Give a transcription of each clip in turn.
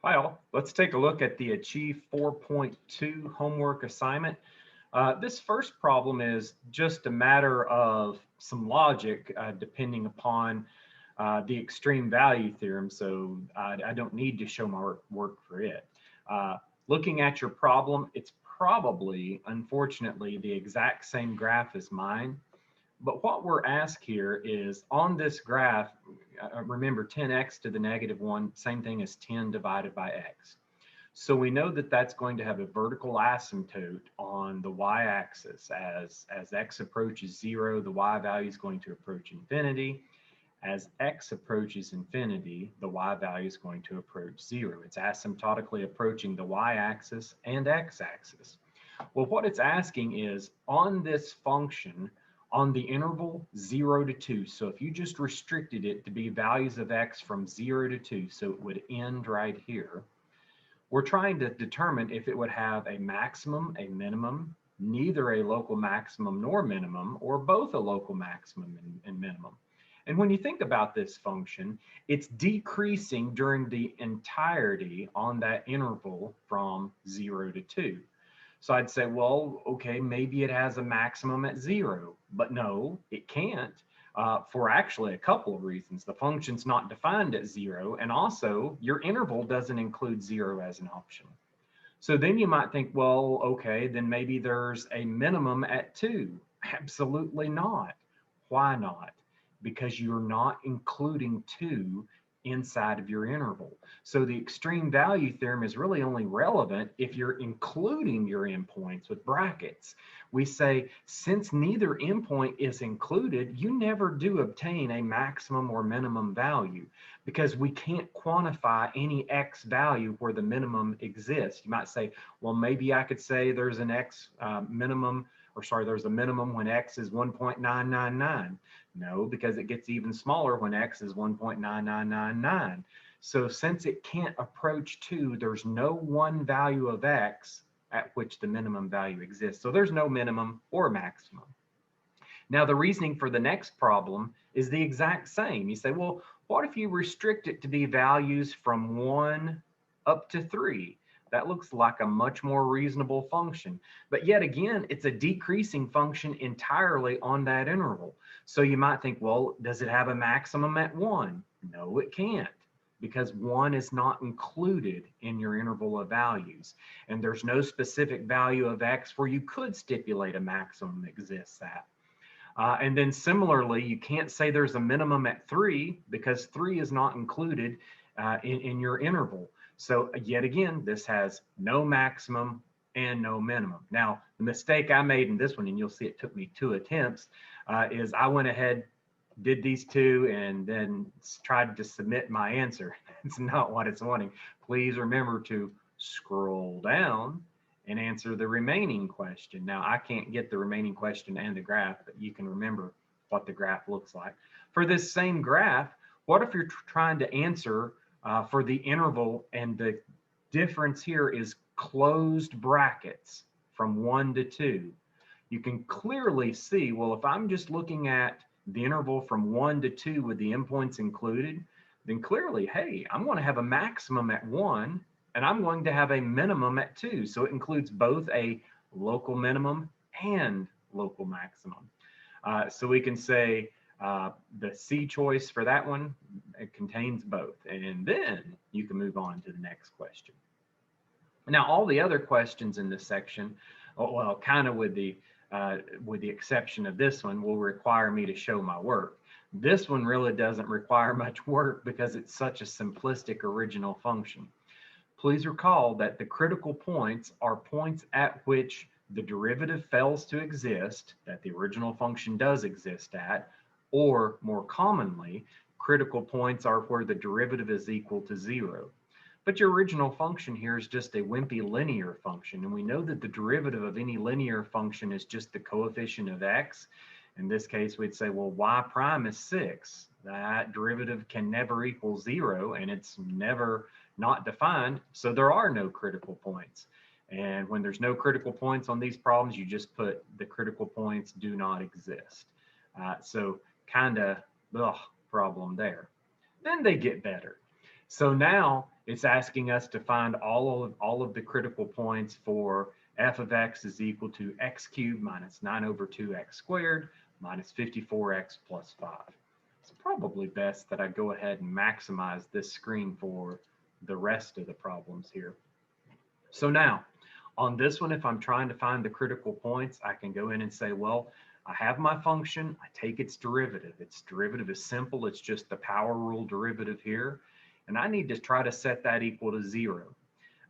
Hi all, let's take a look at the Achieve 4.2 homework assignment. This first problem is just a matter of some logic depending upon the extreme value theorem, so I don't need to show my work for it. Looking at your problem, it's probably, unfortunately, the exact same graph as mine. But what we're asked here is on this graph, remember 10x to the negative 1, same thing as 10 divided by x. So we know that that's going to have a vertical asymptote on the y-axis. As x approaches 0, the y value is going to approach infinity. As x approaches infinity, the y value is going to approach 0. It's asymptotically approaching the y-axis and x-axis. Well, what it's asking is on this function, on the interval 0 to 2, so if you just restricted it to be values of x from 0 to 2, so it would end right here, we're trying to determine if it would have a maximum, a minimum, neither a local maximum nor minimum, or both a local maximum and minimum. And when you think about this function, it's decreasing during the entirety on that interval from 0 to 2. So I'd say, well, okay, maybe it has a maximum at 0, but no, it can't for actually a couple of reasons. The function's not defined at 0, and also your interval doesn't include 0 as an option. So then you might think, well, okay, then maybe there's a minimum at 2. Absolutely not. Why not? Because you're not including 2 inside of your interval. So the extreme value theorem is really only relevant if you're including your endpoints with brackets. We say, since neither endpoint is included, you never do obtain a maximum or minimum value because we can't quantify any x value where the minimum exists. You might say, well, maybe I could say there's an x minimum, or sorry, there's a minimum when x is 1.999. No, because it gets even smaller when x is 1.9999. So since it can't approach 2, there's no one value of x at which the minimum value exists. So there's no minimum or maximum. Now the reasoning for the next problem is the exact same. You say, well, what if you restrict it to be values from 1 up to 3? That looks like a much more reasonable function. But yet again, it's a decreasing function entirely on that interval. So you might think, well, does it have a maximum at 1? No, it can't, because 1 is not included in your interval of values. And there's no specific value of x where you could stipulate a maximum exists at. And then similarly, you can't say there's a minimum at 3 because 3 is not included in your interval. So yet again, this has no maximum and no minimum. Now, the mistake I made in this one, and you'll see it took me 2 attempts, is I went ahead, did these 2, and then tried to submit my answer. It's not what it's wanting. Please remember to scroll down and answer the remaining question. Now, I can't get the remaining question and the graph, but you can remember what the graph looks like. For this same graph, what if you're trying to answer for the interval and the difference here is closed brackets from 1 to 2? You can clearly see, well, if I'm just looking at the interval from 1 to 2 with the endpoints included, then clearly, hey, I'm going to have a maximum at 1 and I'm going to have a minimum at 2. So it includes both a local minimum and local maximum. So we can say the C choice for that one, it contains both. And then you can move on to the next question. Now, all the other questions in this section, well, kind of with the exception of this one, will require me to show my work. This one really doesn't require much work because it's such a simplistic original function. Please recall that the critical points are points at which the derivative fails to exist, that the original function does exist at, or more commonly, critical points are where the derivative is equal to 0. But your original function here is just a wimpy linear function, and we know that the derivative of any linear function is just the coefficient of x. In this case, we'd say, well, y prime is 6. That derivative can never equal 0, and it's never not defined, so there are no critical points. And when there's no critical points on these problems, you just put the critical points do not exist. So kind of problem there. Then they get better. So now it's asking us to find all of the critical points for f of x is equal to x cubed minus 9 over 2x squared minus 54x plus 5. It's probably best that I go ahead and maximize this screen for the rest of the problems here. So now, on this one, if I'm trying to find the critical points, I can go in and say, well, I have my function, I take its derivative. Its derivative is simple, it's just the power rule derivative here. And I need to try to set that equal to 0.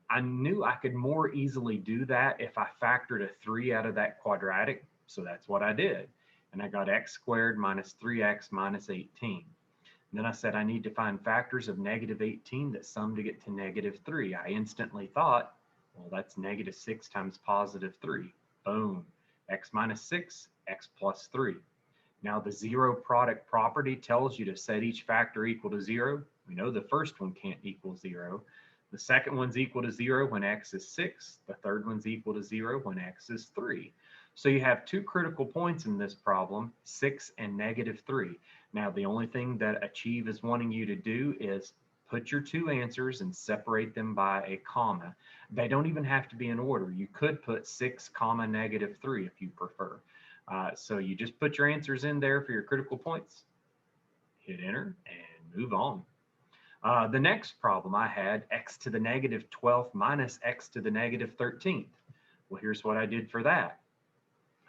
I knew I could more easily do that if I factored a 3 out of that quadratic, so that's what I did. And I got x squared minus 3x minus 18. And then I said I need to find factors of negative 18 that sum to get to negative 3. I instantly thought, well, that's negative 6 times positive 3. Boom. X minus 6, x plus 3. Now the zero product property tells you to set each factor equal to 0. We know the first one can't equal 0. The second one's equal to 0 when x is 6. The third one's equal to 0 when x is 3. So you have two critical points in this problem, 6 and negative 3. Now the only thing that Achieve is wanting you to do is put your two answers and separate them by a comma. They don't even have to be in order. You could put 6 comma negative 3 if you prefer. So you just put your answers in there for your critical points, hit enter, and move on. The next problem I had, x to the negative 12th minus x to the negative 13th. Well, here's what I did for that.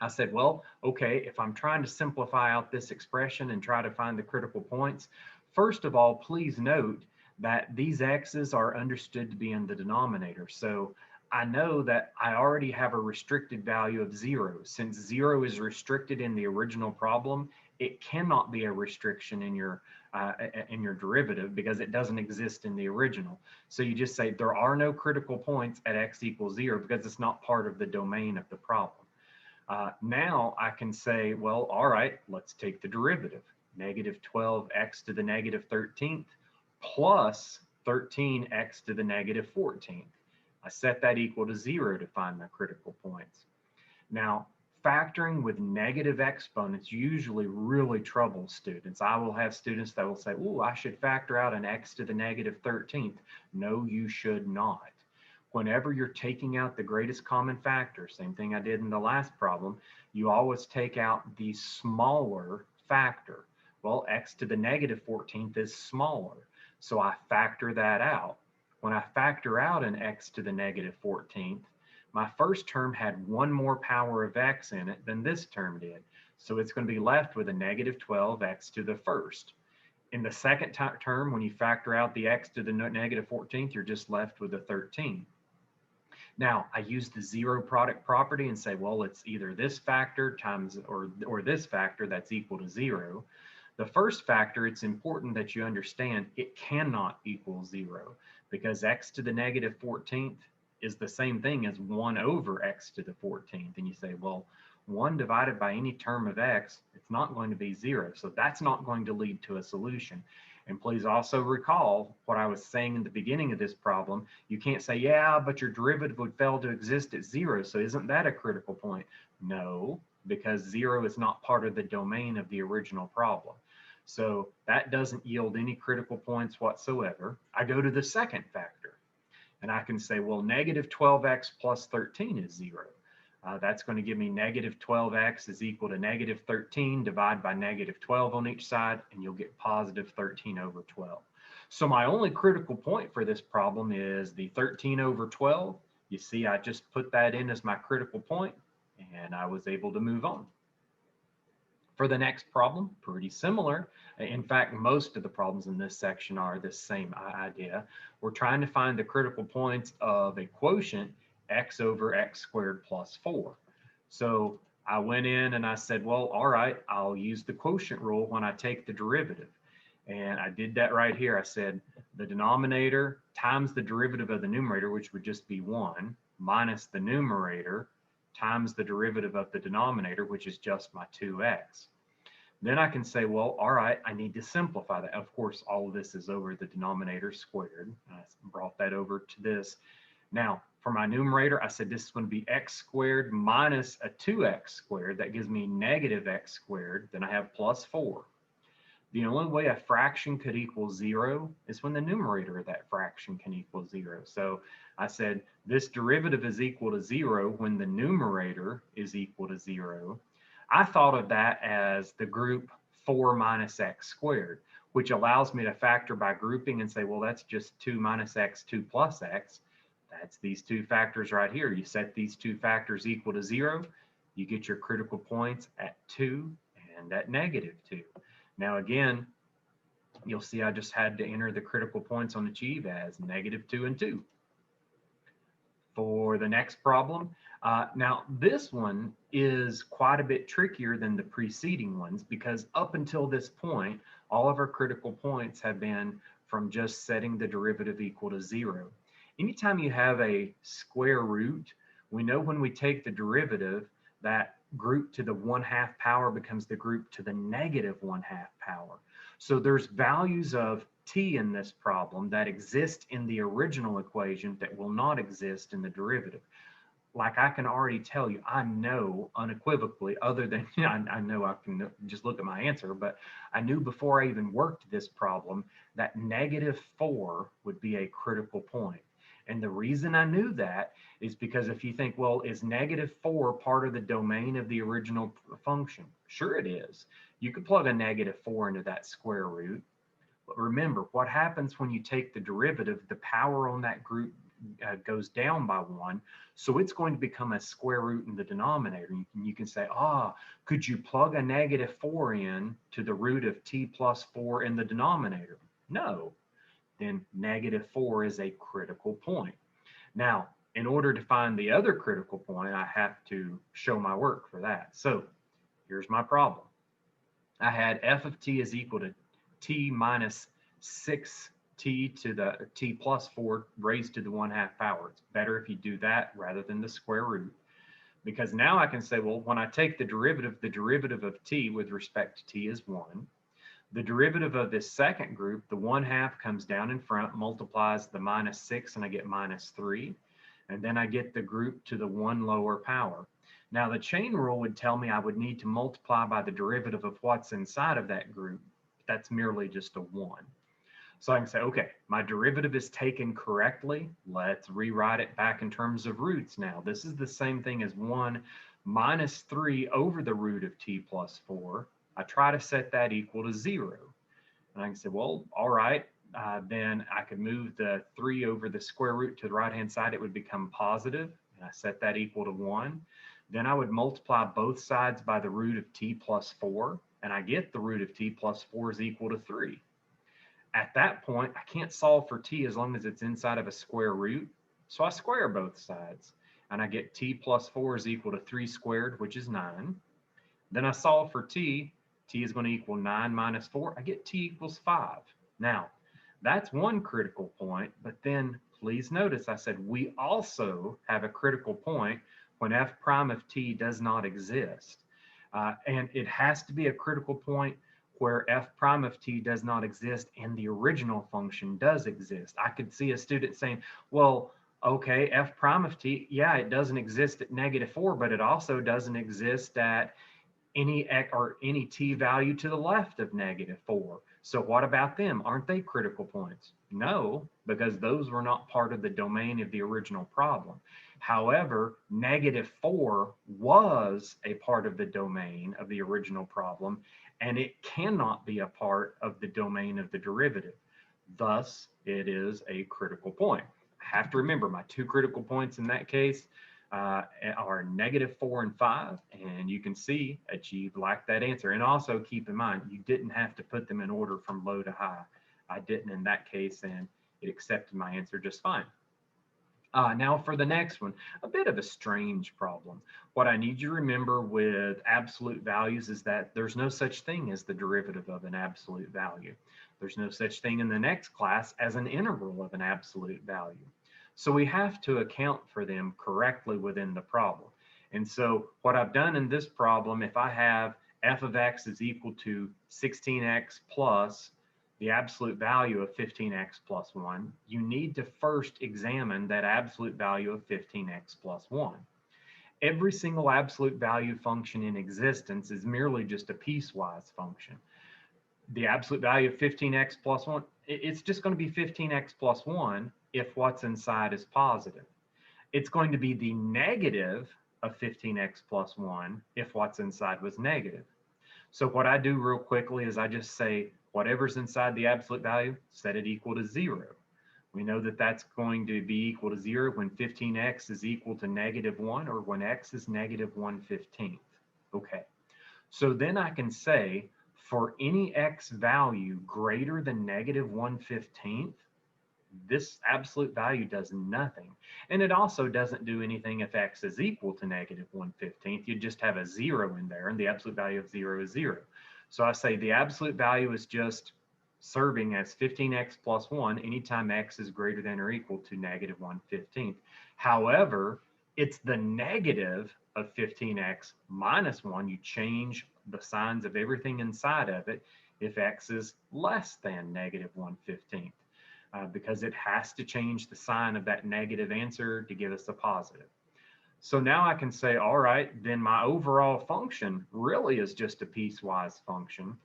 I said, well, okay, if I'm trying to simplify out this expression and try to find the critical points, first of all, please note that these x's are understood to be in the denominator. So I know that I already have a restricted value of 0. Since 0 is restricted in the original problem, it cannot be a restriction in your derivative because it doesn't exist in the original. So you just say there are no critical points at x equals 0 because it's not part of the domain of the problem. Now I can say, well, all right, let's take the derivative. Negative 12x to the negative 13th plus 13x to the negative 14th. I set that equal to 0 to find my critical points. Now, factoring with negative exponents usually really troubles students. I will have students that will say, oh, I should factor out an x to the negative 13th. No, you should not. Whenever you're taking out the greatest common factor, same thing I did in the last problem, you always take out the smaller factor. Well, x to the negative 14th is smaller, so I factor that out. When I factor out an x to the negative 14th, my first term had one more power of x in it than this term did. So it's going to be left with a negative 12x to the first. In the second term, when you factor out the x to the negative 14th, you're just left with a 13. Now, I use the zero product property and say, well, it's either this factor times or this factor that's equal to 0. The first factor, it's important that you understand it cannot equal 0 because x to the negative 14th is the same thing as 1 over x to the 14th. And you say, well, 1 divided by any term of x, it's not going to be 0. So that's not going to lead to a solution. And please also recall what I was saying in the beginning of this problem. You can't say, yeah, but your derivative would fail to exist at 0. So isn't that a critical point? No, because 0 is not part of the domain of the original problem. So that doesn't yield any critical points whatsoever. I go to the second factor and I can say, well, negative 12x plus 13 is 0. That's going to give me negative 12x is equal to negative 13, divide by negative 12 on each side, and you'll get positive 13 over 12. So my only critical point for this problem is the 13 over 12. You see, I just put that in as my critical point, and I was able to move on. For the next problem, pretty similar. In fact, most of the problems in this section are the same idea. We're trying to find the critical points of a quotient x over x squared plus 4. So I went in and I said, well, all right, I'll use the quotient rule when I take the derivative. And I did that right here. I said the denominator times the derivative of the numerator, which would just be 1, minus the numerator times the derivative of the denominator, which is just my 2x. Then I can say, well, all right, I need to simplify that. Of course, all of this is over the denominator squared. I brought that over to this. Now, for my numerator, I said this is going to be x squared minus a 2x squared. That gives me negative x squared. Then I have plus 4. The only way a fraction could equal 0 is when the numerator of that fraction can equal 0. So I said this derivative is equal to 0 when the numerator is equal to 0. I thought of that as the group 4 minus x squared, which allows me to factor by grouping and say, well, that's just 2 minus x, 2 plus x. That's these two factors right here. You set these two factors equal to 0, you get your critical points at 2 and at -2. Now again, you'll see I just had to enter the critical points on achieve as -2 and 2. For the next problem, now this one is quite a bit trickier than the preceding ones because up until this point, all of our critical points have been from just setting the derivative equal to 0. Anytime you have a square root, we know when we take the derivative, that group to the 1/2 power becomes the group to the -1/2 power. So there's values of t in this problem that exist in the original equation that will not exist in the derivative. Like I can already tell you, I know unequivocally, other than I know I can just look at my answer, but I knew before I even worked this problem that -4 would be a critical point. And the reason I knew that is because if you think, well, is -4 part of the domain of the original function? Sure it is. You could plug a -4 into that square root. But remember, what happens when you take the derivative, the power on that group goes down by 1. So it's going to become a square root in the denominator. You can say, could you plug a -4 in to the root of t plus 4 in the denominator? No. Then -4 is a critical point. Now, in order to find the other critical point, I have to show my work for that. So here's my problem. I had f of t is equal to t minus 6t to the t plus 4 raised to the 1/2 power. It's better if you do that rather than the square root. Because now I can say, well, when I take the derivative of t with respect to t is 1. The derivative of this second group, the 1/2 comes down in front, multiplies the -6, and I get -3. And then I get the group to the 1 lower power. Now the chain rule would tell me I would need to multiply by the derivative of what's inside of that group. That's merely just a 1. So I can say, okay, my derivative is taken correctly. Let's rewrite it back in terms of roots now. This is the same thing as 1 minus 3 over the root of t plus 4. I try to set that equal to 0. And I can say, well, all right, then I could move the 3 over the square root to the right-hand side. It would become positive, and I set that equal to 1. Then I would multiply both sides by the root of t plus 4, and I get the root of t plus 4 is equal to 3. At that point, I can't solve for t as long as it's inside of a square root, so I square both sides, and I get t plus 4 is equal to 3 squared, which is 9. Then I solve for t. T is going to equal 9 minus 4. I get t equals 5. Now, that's one critical point, but then please notice I said we also have a critical point when f prime of t does not exist. And it has to be a critical point where f prime of t does not exist and the original function does exist. I could see a student saying, well, okay, f prime of t, yeah, it doesn't exist at -4, but it also doesn't exist at any t value to the left of -4. So what about them? Aren't they critical points? No, because those were not part of the domain of the original problem. However, -4 was a part of the domain of the original problem, and it cannot be a part of the domain of the derivative. Thus, it is a critical point. I have to remember my two critical points in that case are -4 and 5, and you can see achieved like that answer. And also keep in mind, you didn't have to put them in order from low to high. I didn't in that case, and it accepted my answer just fine. Now for the next one, a bit of a strange problem. What I need you to remember with absolute values is that there's no such thing as the derivative of an absolute value. There's no such thing in the next class as an integral of an absolute value. So we have to account for them correctly within the problem. And so what I've done in this problem, if I have f of x is equal to 16x plus the absolute value of 15x plus 1, you need to first examine that absolute value of 15x plus 1. Every single absolute value function in existence is merely just a piecewise function. the absolute value of 15x plus 1, it's just going to be 15x plus 1 if what's inside is positive. It's going to be the negative of 15x plus 1 if what's inside was negative. So what I do real quickly is I just say whatever's inside the absolute value, set it equal to 0. We know that that's going to be equal to 0 when 15x is equal to negative 1 or when x is negative 1/15. Okay, so then I can say for any x value greater than negative 1/15, this absolute value does nothing. And it also doesn't do anything if x is equal to negative 1/15. You just have a 0 in there, and the absolute value of 0 is 0. So I say the absolute value is just serving as 15x plus 1 anytime x is greater than or equal to negative 1/15. However, it's the negative of 15x minus 1. You change the signs of everything inside of it if x is less than negative 1/15. Because it has to change the sign of that negative answer to give us a positive. So now I can say, all right, then my overall function really is just a piecewise function.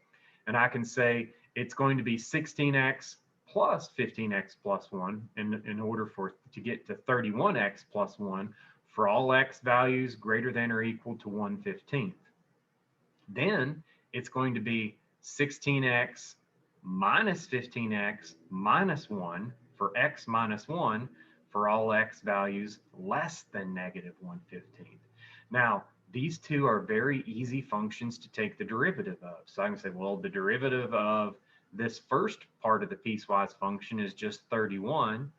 And I can say it's going to be 16x plus 15x plus 1 in order to get to 31x plus 1 for all x values greater than or equal to 1/15. Then it's going to be 16x minus 15x minus 1 for x minus 1 for all x values less than negative 1/15. Now, these two are very easy functions to take the derivative of. So I can say, well, the derivative of this first part of the piecewise function is just 31.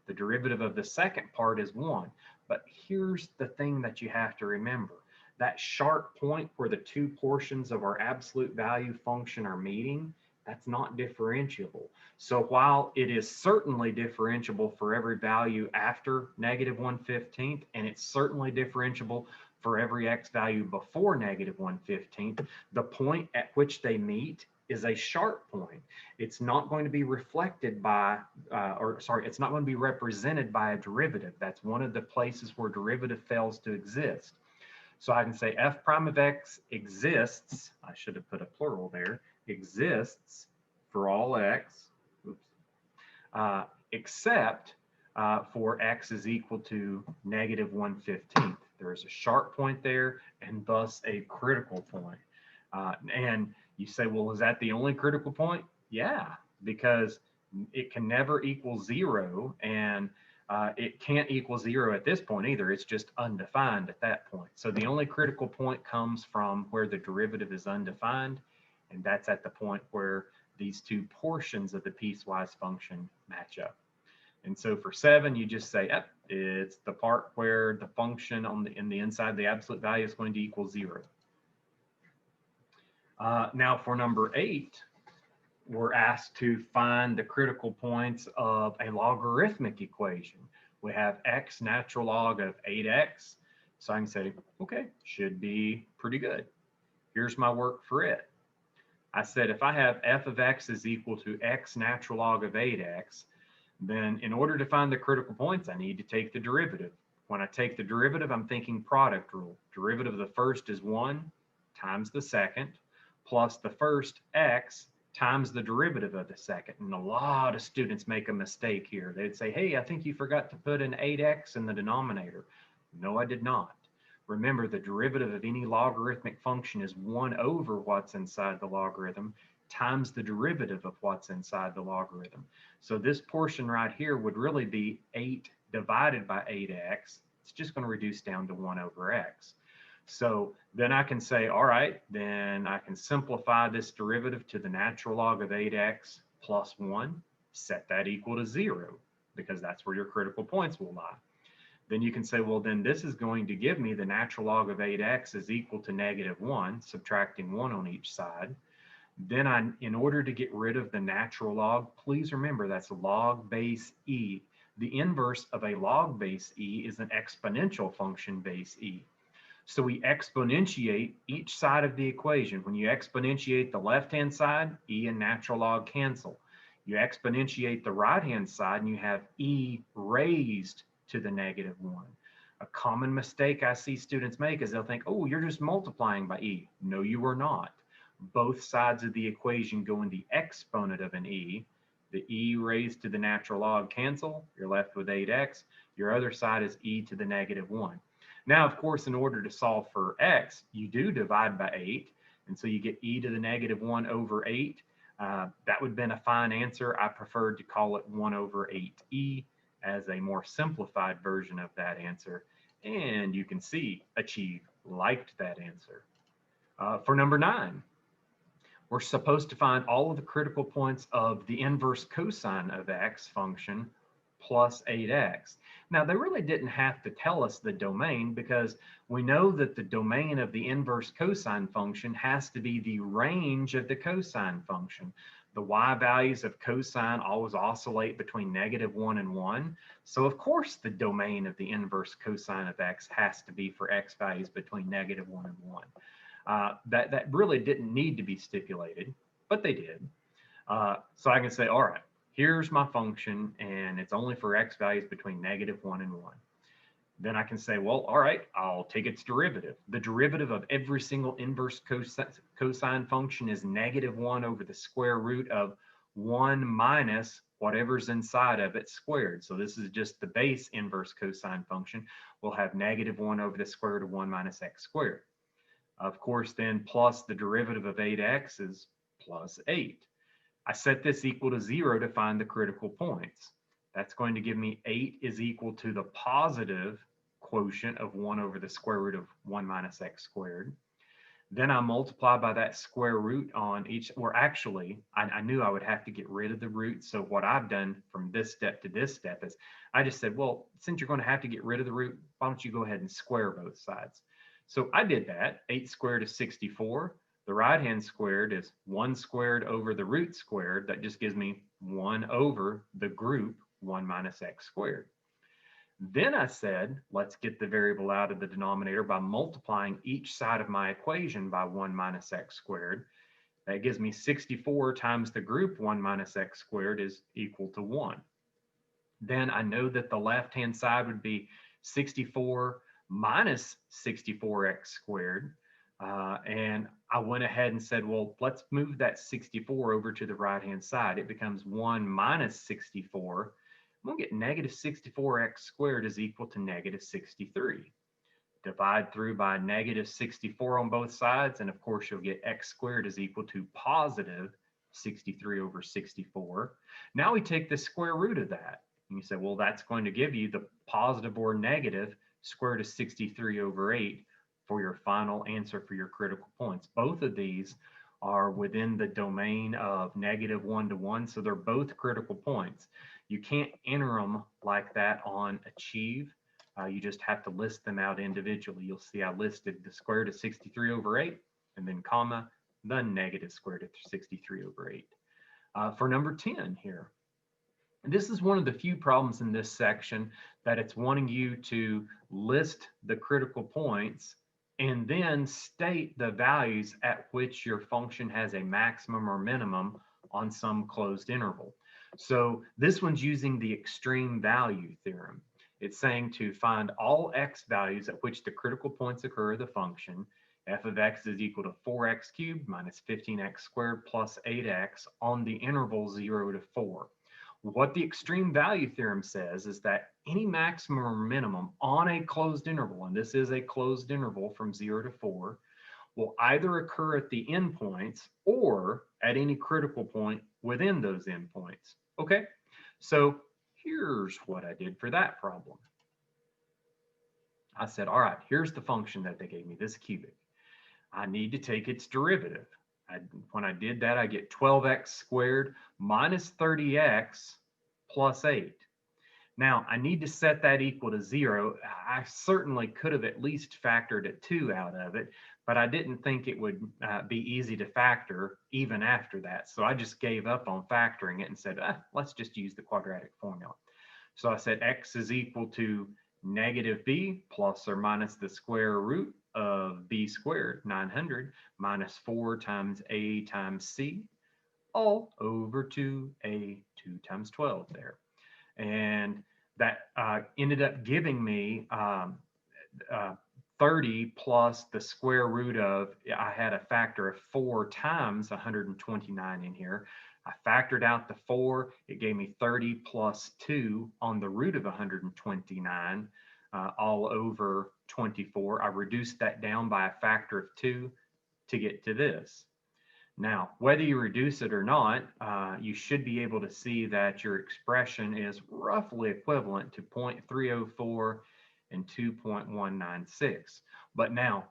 The derivative of the second part is 1. But here's the thing that you have to remember. That sharp point where the two portions of our absolute value function are meeting, that's not differentiable. So while it is certainly differentiable for every value after negative 1/15, and it's certainly differentiable for every x value before negative 1/15, the point at which they meet is a sharp point. It's not going to be reflected by, it's not going to be represented by a derivative. That's one of the places where derivative fails to exist. So I can say f prime of x exists, I should have put a plural there, exists for all x, except for x is equal to negative 1/15. There is a sharp point there and thus a critical point. And you say, well, is that the only critical point? Yeah, because it can never equal 0, and it can't equal 0 at this point either. It's just undefined at that point. So the only critical point comes from where the derivative is undefined, and that's at the point where these two portions of the piecewise function match up. And so for 7, you just say, yep, it's the part where the function in the inside the absolute value is going to equal 0. Now for number 8, we're asked to find the critical points of a logarithmic equation. We have x natural log of 8x. So I can say, okay, should be pretty good. Here's my work for it. I said if I have f of x is equal to x natural log of 8x, then in order to find the critical points, I need to take the derivative. When I take the derivative, I'm thinking product rule. Derivative of the first is 1 times the second plus the first x times the derivative of the second. And a lot of students make a mistake here. They'd say, hey, I think you forgot to put an 8x in the denominator. No, I did not. Remember, the derivative of any logarithmic function is 1 over what's inside the logarithm times the derivative of what's inside the logarithm. So this portion right here would really be 8 divided by 8x. It's just going to reduce down to 1 over x. So then I can say, all right, then I can simplify this derivative to the natural log of 8x plus 1, set that equal to 0, because that's where your critical points will lie. Then you can say, well, then this is going to give me the natural log of 8x is equal to negative 1, subtracting 1 on each side. Then in order to get rid of the natural log, please remember that's log base e. The inverse of a log base e is an exponential function base e. So we exponentiate each side of the equation. When you exponentiate the left-hand side, e and natural log cancel. You exponentiate the right-hand side and you have e raised to the negative 1. A common mistake I see students make is they'll think, oh, you're just multiplying by e. No, you are not. Both sides of the equation go in the exponent of an e. The e raised to the natural log cancel. You're left with 8x. Your other side is e to the negative 1. Now, of course, in order to solve for x, you do divide by 8. And so you get e to the negative 1 over 8. That would have been a fine answer. I preferred to call it 1 over 8e as a more simplified version of that answer. And you can see Achieve liked that answer. For number 9, we're supposed to find all of the critical points of the inverse cosine of x function plus 8x. Now, they really didn't have to tell us the domain because we know that the domain of the inverse cosine function has to be the range of the cosine function. The y values of cosine always oscillate between -1 and 1. So, of course, the domain of the inverse cosine of x has to be for x values between -1 and 1. That really didn't need to be stipulated, but they did. So I can say, all right, here's my function, and it's only for x values between -1 and 1. Then I can say, well, all right, I'll take its derivative. The derivative of every single inverse cosine function is -1 over the square root of 1 minus whatever's inside of it squared. So this is just the base inverse cosine function. We'll have -1 over the square root of 1 minus x squared. Of course, then plus the derivative of 8x is plus 8. I set this equal to 0 to find the critical points. That's going to give me 8 is equal to the positive quotient of 1 over the square root of 1 minus x squared. Then I multiply by that square root on each, or actually, I knew I would have to get rid of the root. So what I've done from this step to this step is I just said, well, since you're going to have to get rid of the root, why don't you go ahead and square both sides? So I did that. 8 squared is 64. The right-hand squared is 1 squared over the root squared. That just gives me 1 over the group 1 minus x squared. Then I said, let's get the variable out of the denominator by multiplying each side of my equation by 1 minus x squared. That gives me 64 times the group 1 minus x squared is equal to 1. Then I know that the left-hand side would be 64 minus 64x squared. And I went ahead and said, well, let's move that 64 over to the right-hand side. It becomes 1 minus 64. I'm going to get -64x squared is equal to -63. Divide through by -64 on both sides, and of course, you'll get x squared is equal to positive 63 over 64. Now we take the square root of that. And you say, well, that's going to give you the positive or negative square root of 63 over 8 for your final answer for your critical points. Both of these are within the domain of -1 to 1, so they're both critical points. You can't enter them like that on Achieve. You just have to list them out individually. You'll see I listed the square root of 63 over 8, and then comma, the negative square root of 63 over 8. For number 10 here, this is one of the few problems in this section that it's wanting you to list the critical points and then state the values at which your function has a maximum or minimum on some closed interval. So this one's using the extreme value theorem. It's saying to find all x values at which the critical points occur of the function. F of x is equal to 4x cubed minus 15x squared plus 8x on the interval 0 to 4. What the extreme value theorem says is that any maximum or minimum on a closed interval, and this is a closed interval from 0 to 4, will either occur at the endpoints or at any critical point within those endpoints. Okay, so here's what I did for that problem. I said, all right, here's the function that they gave me, this cubic. I need to take its derivative. When I did that, I get 12x squared minus 30x plus 8. Now, I need to set that equal to 0. I certainly could have at least factored a 2 out of it, but I didn't think it would be easy to factor even after that. So I just gave up on factoring it and said, let's just use the quadratic formula. So I said x is equal to negative b plus or minus the square root of b squared, 900, minus 4 times a times c, all over 2a 2 times 12 there. And that ended up giving me 30 plus the square root of, I had a factor of 4 times 129 in here. I factored out the 4, it gave me 30 plus 2 on the root of 129, all over 24. I reduced that down by a factor of 2 to get to this. Now, whether you reduce it or not, you should be able to see that your expression is roughly equivalent to 0.304 and 2.196. But now,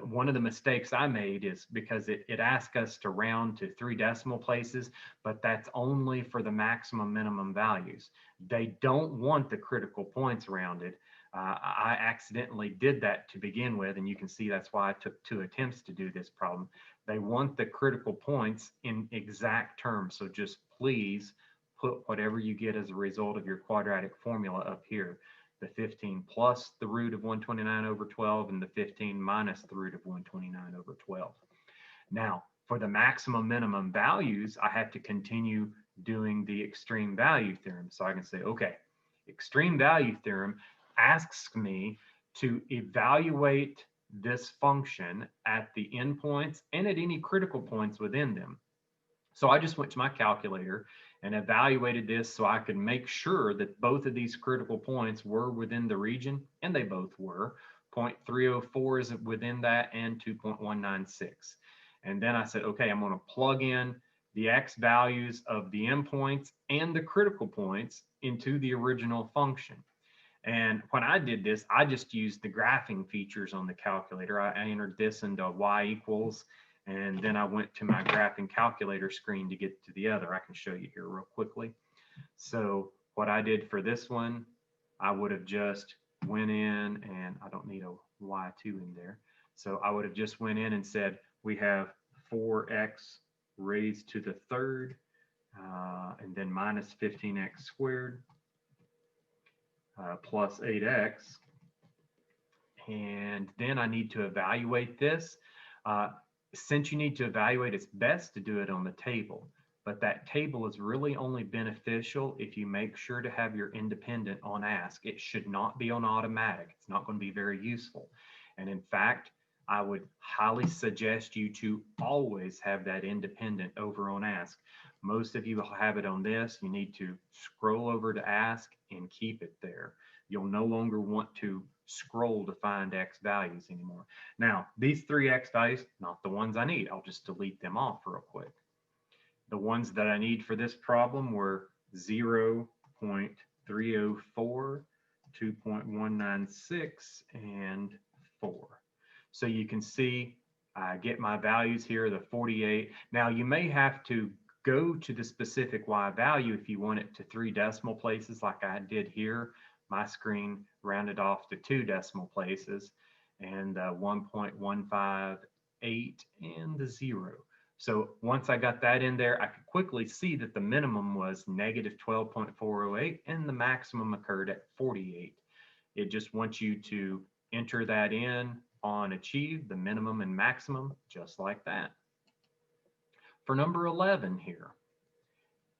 one of the mistakes I made is because it asked us to round to 3 decimal places, but that's only for the maximum minimum values. They don't want the critical points rounded. I accidentally did that to begin with, and you can see that's why I took 2 attempts to do this problem. They want the critical points in exact terms, so just please put whatever you get as a result of your quadratic formula up here. The 15 plus the root of 129 over 12 and the 15 minus the root of 129 over 12. Now, for the maximum minimum values, I have to continue doing the extreme value theorem. So I can say, okay, extreme value theorem asks me to evaluate this function at the endpoints and at any critical points within them. So I just went to my calculator and evaluated this so I could make sure that both of these critical points were within the region, and they both were. 0.304 is within that and 2.196. And then I said, okay, I'm going to plug in the x values of the endpoints and the critical points into the original function. And when I did this, I just used the graphing features on the calculator. I entered this into y equals, and then I went to my graphing calculator screen to get to the other. I can show you here real quickly. So what I did for this one, I would have just went in, and I don't need a y2 in there. So I would have just went in and said, we have 4x raised to the third, and then minus 15x squared. Plus 8x, and then I need to evaluate this. Since you need to evaluate, it's best to do it on the table, but that table is really only beneficial if you make sure to have your independent on ask. It should not be on automatic. It's not going to be very useful. And in fact, I would highly suggest you to always have that independent over on ask. Most of you will have it on this. You need to scroll over to ask and keep it there. You'll no longer want to scroll to find x values anymore. Now, these 3 x values, not the ones I need. I'll just delete them off real quick. The ones that I need for this problem were 0.304, 2.196, and 4. So you can see I get my values here, the 48. Now you may have to go to the specific y value if you want it to 3 decimal places like I did here. My screen rounded off to 2 decimal places, and 1.158 and the 0. So once I got that in there, I could quickly see that the minimum was negative 12.408 and the maximum occurred at 48. It just wants you to enter that in on achieve, the minimum and maximum, just like that. For number 11 here,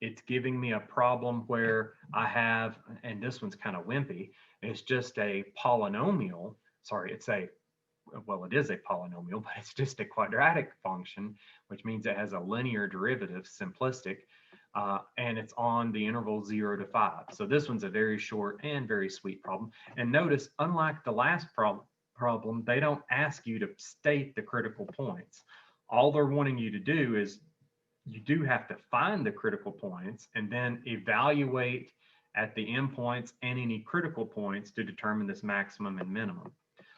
it's giving me a problem where I have, and this one's kind of wimpy, it's just a polynomial. Sorry, it's a, well, it is a polynomial, but it's just a quadratic function, which means it has a linear derivative, simplistic, and it's on the interval 0 to 5. So this one's a very short and very sweet problem. And notice, unlike the last problem, they don't ask you to state the critical points. All they're wanting you to do is you do have to find the critical points and then evaluate at the endpoints and any critical points to determine this maximum and minimum.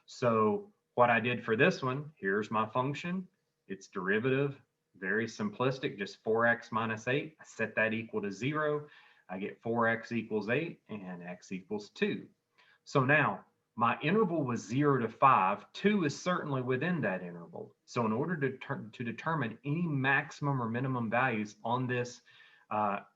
So what I did for this one, here's my function. Its derivative, very simplistic, just 4x minus 8. I set that equal to 0. I get 4x equals 8 and x equals 2. So now, my interval was 0 to 5. 2 is certainly within that interval. So in order to determine any maximum or minimum values on this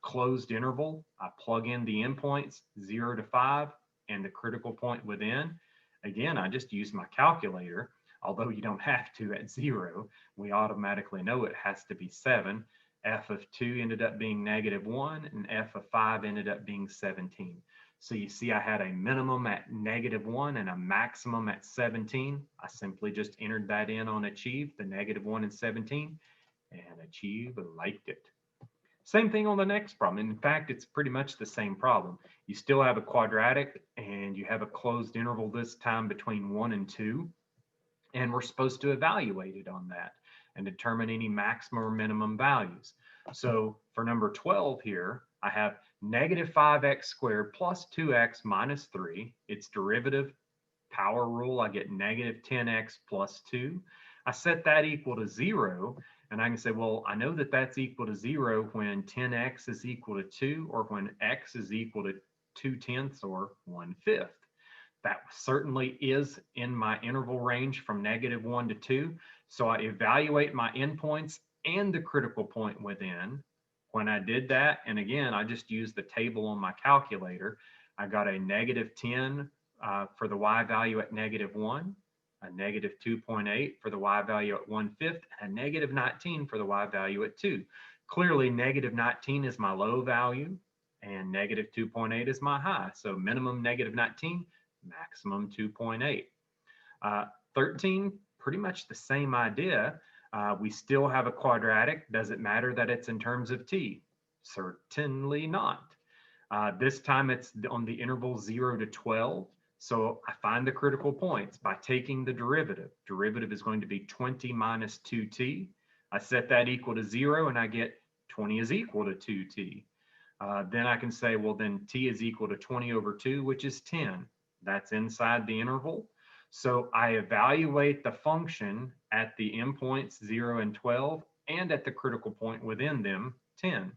closed interval, I plug in the endpoints 0 to 5 and the critical point within. Again, I just use my calculator, although you don't have to at 0. We automatically know it has to be 7. F of 2 ended up being -1 and f of 5 ended up being 17. So you see I had a minimum at -1 and a maximum at 17. I simply just entered that in on Achieve, the -1 and 17, and Achieve liked it. Same thing on the next problem. In fact, it's pretty much the same problem. You still have a quadratic and you have a closed interval this time between 1 and 2. And we're supposed to evaluate it on that and determine any maximum or minimum values. So for number 12 here, I have -5x squared plus 2x minus 3. Its derivative, power rule, I get -10x plus 2. I set that equal to 0, and I can say, well, I know that that's equal to 0 when 10x is equal to 2, or when x is equal to 2/10 or 1/5. That certainly is in my interval range from -1 to 2. So I evaluate my endpoints and the critical point within. When I did that, and again, I just used the table on my calculator, I got a -10 for the y value at -1, a -2.8 for the y value at 1/5, and a -19 for the y value at 2. Clearly, -19 is my low value, and -2.8 is my high. So minimum -19, maximum 2.8. 13, pretty much the same idea. We still have a quadratic. Does it matter that it's in terms of t? Certainly not. This time it's on the interval 0 to 12. So I find the critical points by taking the derivative. Derivative is going to be 20 minus 2t. I set that equal to 0 and I get 20 is equal to 2t. Then I can say, well, then t is equal to 20 over 2, which is 10. That's inside the interval. So I evaluate the function at the endpoints 0 and 12 and at the critical point within them, 10.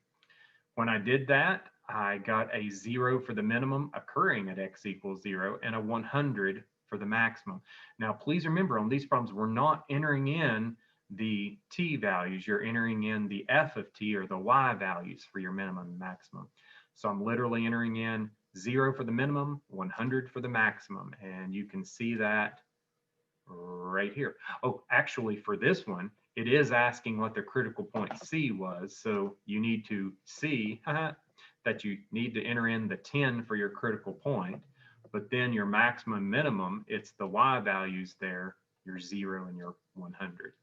When I did that, I got a 0 for the minimum occurring at x equals 0 and a 100 for the maximum. Now, please remember on these problems, we're not entering in the t values. You're entering in the f of t or the y values for your minimum and maximum. So I'm literally entering in 0 for the minimum, 100 for the maximum. And you can see that right here. Oh, actually for this one, it is asking what the critical point C was. So you need to see that you need to enter in the 10 for your critical point, but then your maximum minimum, it's the Y values there, your 0 and your 100.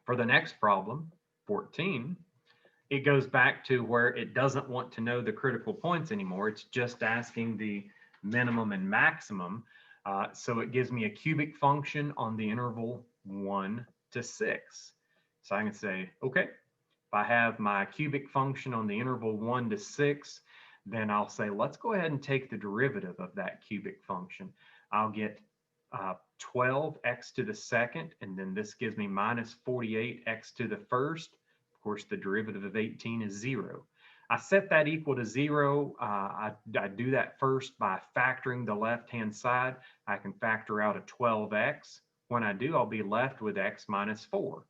For the next problem, 14, it goes back to where it doesn't want to know the critical points anymore. It's just asking the minimum and maximum. So it gives me a cubic function on the interval 1 to 6. So I can say, okay, if I have my cubic function on the interval 1 to 6, then I'll say, let's go ahead and take the derivative of that cubic function. I'll get 12x to the second, and then this gives me minus 48x to the first. Of course, the derivative of 18 is 0. I set that equal to 0. I do that first by factoring the left-hand side. I can factor out a 12x. When I do, I'll be left with x minus 4.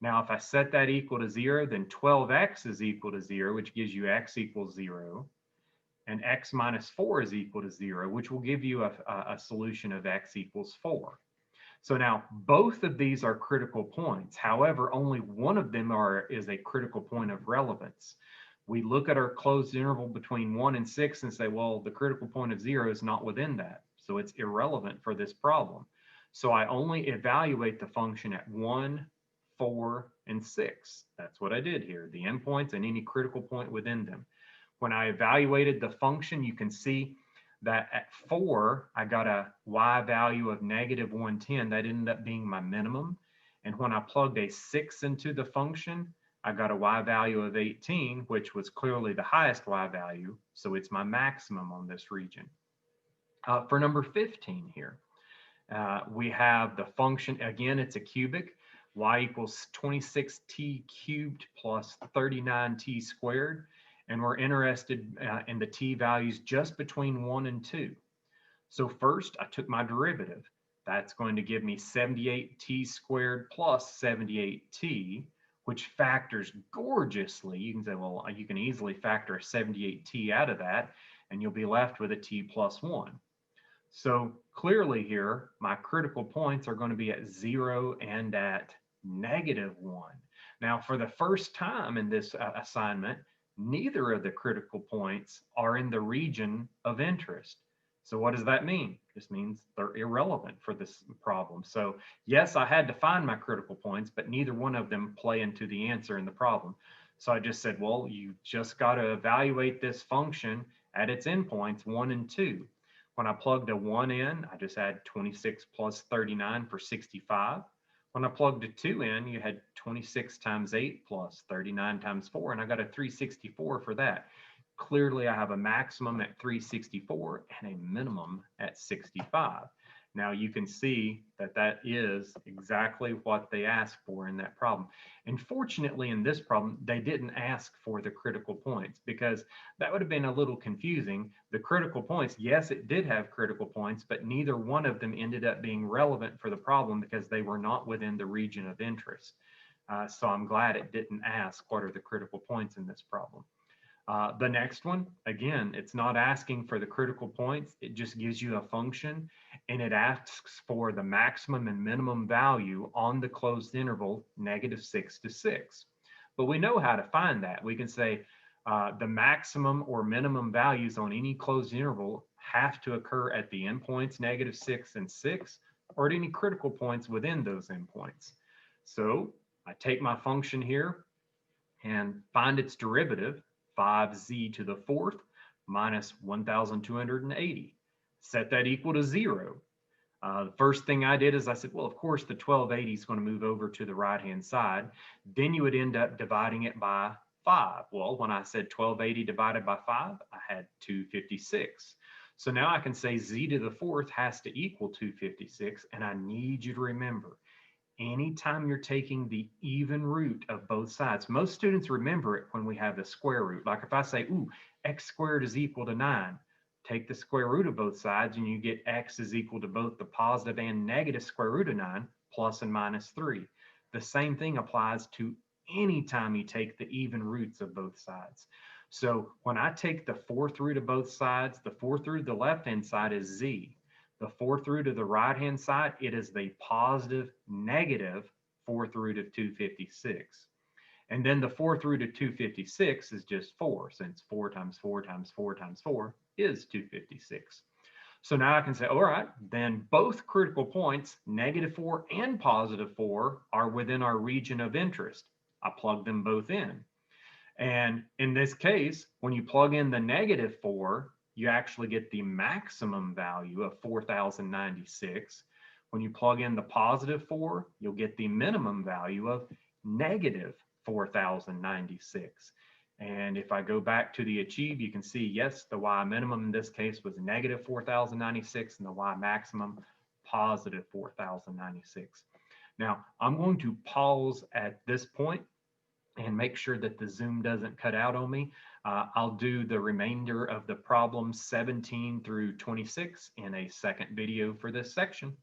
Now, if I set that equal to 0, then 12x is equal to 0, which gives you x equals 0. And x minus 4 is equal to 0, which will give you a solution of x equals 4. So now both of these are critical points. However, only one of them is a critical point of relevance. We look at our closed interval between 1 and 6 and say, well, the critical point of 0 is not within that. So it's irrelevant for this problem. So I only evaluate the function at 1, 4, and 6. That's what I did here, the endpoints and any critical point within them. When I evaluated the function, you can see that at 4, I got a y value of -110. That ended up being my minimum. And when I plugged a 6 into the function, I got a y value of 18, which was clearly the highest y value. So it's my maximum on this region. For number 15 here, we have the function, again, it's a cubic. Y equals 26t cubed plus 39t squared. And we're interested in the t values just between 1 and 2. So first, I took my derivative. That's going to give me 78t squared plus 78t, which factors gorgeously. You can say, well, you can easily factor a 78t out of that, and you'll be left with a t plus 1. So clearly here, my critical points are going to be at 0 and at -1. Now, for the first time in this assignment, neither of the critical points are in the region of interest. So what does that mean? It just means they're irrelevant for this problem. So yes, I had to find my critical points, but neither one of them play into the answer in the problem. So I just said, well, you just got to evaluate this function at its endpoints 1 and 2. When I plugged a 1 in, I just had 26 plus 39 for 65. When I plugged a 2 in, you had 26 times 8 plus 39 times 4, and I got a 364 for that. Clearly, I have a maximum at 364 and a minimum at 65. Now you can see that that is exactly what they asked for in that problem. And fortunately, in this problem, they didn't ask for the critical points, because that would have been a little confusing. The critical points, yes, it did have critical points, but neither one of them ended up being relevant for the problem because they were not within the region of interest. So I'm glad it didn't ask what are the critical points in this problem. The next one, again, it's not asking for the critical points. It just gives you a function, and it asks for the maximum and minimum value on the closed interval, -6 to 6. But we know how to find that. We can say the maximum or minimum values on any closed interval have to occur at the endpoints -6 and 6, or at any critical points within those endpoints. So I take my function here and find its derivative, 5z to the 4th minus 1,280. Set that equal to 0. The first thing I did is I said, well, of course, the 1280 is going to move over to the right-hand side. Then you would end up dividing it by 5. Well, when I said 1280 divided by 5, I had 256. So now I can say z to the 4th has to equal 256, and I need you to remember, anytime you're taking the even root of both sides, most students remember it when we have the square root. Like if I say, ooh, x squared is equal to 9, take the square root of both sides and you get x is equal to both the positive and negative square root of 9, plus and minus 3. The same thing applies to any time you take the even roots of both sides. So when I take the fourth root of both sides, the fourth root of the left-hand side is z. The fourth root of the right-hand side, it is the positive negative fourth root of 256. And then the fourth root of 256 is just 4, since 4 times 4 times 4 times 4 is 256. So now I can say, all right, then both critical points, -4 and +4, are within our region of interest. I plug them both in. And in this case, when you plug in the -4, you actually get the maximum value of 4,096. When you plug in the +4, you'll get the minimum value of -4,096. And if I go back to the achieve, you can see, yes, the y minimum in this case was -4,096 and the y maximum +4,096. Now, I'm going to pause at this point and make sure that the Zoom doesn't cut out on me. I'll do the remainder of the problems 17 through 26 in a second video for this section.